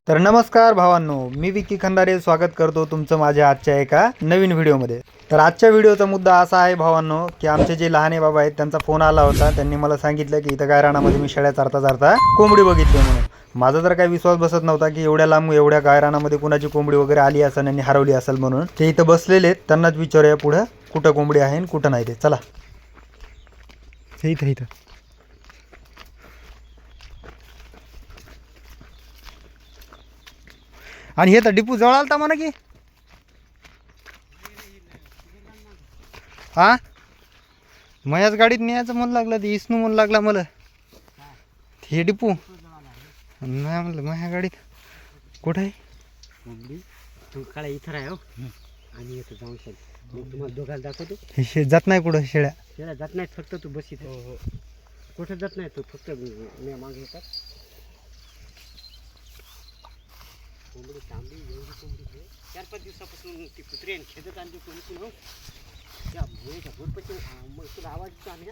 तर नमस्कार भावांनो, मी विकी खंदारे स्वागत करतो तुमचं माझ्या आजच्या एका नवीन व्हिडिओमध्ये। तर आजच्या व्हिडिओचा मुद्दा असा आहे भावांनो की आमचे जे लहाने बाबा आहेत त्यांचा फोन आला होता। त्यांनी मला सांगितलं की इथं गायरानामध्ये मी शेळ्या चारता चारता कोंबडी बघितली म्हणून। माझा तर काही विश्वास बसत नव्हता की एवढ्या लांब एवढ्या गायरानामध्ये कुणाची कोंबडी वगैरे आली असेल आणि हरवली असेल म्हणून। ते इथं बसलेले आहेत, त्यांनाच विचारूया पुढे कुठं कोंबडी आहे आणि कुठं नाही ते। चला हे इथं इथं आणि हे तर डिपू जवळ आलता म्हणा की हा मयाच गाडीत न्यायचं मन लागलं ते इसनू मन लागला मला हे डिपू नाही म्हणलं माझ्या गाडीत कुठं आहे कोंबडी तू काळा इथं राह आणि इथं जाऊन शेत तुम्हाला दोघाला दाखवतो। हे जात नाही कुठं शेळ्या त्याला जात नाही फक्त तू बस इथं कुठं जात नाही तू फक्त मी मागे येतात कोंबडी थांबली एवढी कोंबडी आहे 4-5 दिवसापासून ती कुत्री आणि खेदत आणली कोंबडी हो त्या भोयच्या भोरपची मग तुला आवाज येतो आम्ही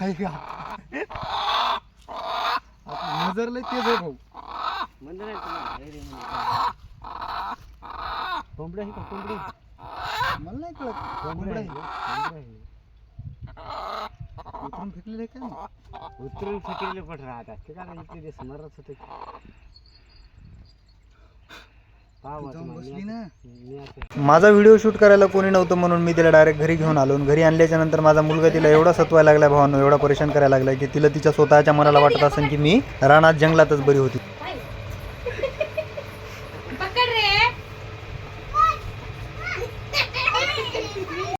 आहे का नजरला तेच आहे भाऊ म्हणलं नाही तुला कोंबडी आहे का कोंबडी मला नाही कळत कोंबडी आहे उतरून फेकलेलं आहे का उतरून फेकलेले पण राहतात ते काय इकडे दिवस मरत होते बसली ना। माझा व्हिडिओ शूट करायला कोणी नव्हतं म्हणून मी तिला डायरेक्ट घरी घेऊन आलो। घरी आणल्याच्या नंतर माझा मुलगा तिला एवढा सतवायला लागला भावांनो, एवढा परेशान करायला लागला की तिला तिच्या स्वतःच्या मनाला वाटत असेल की मी रानात जंगलातच बरी होती।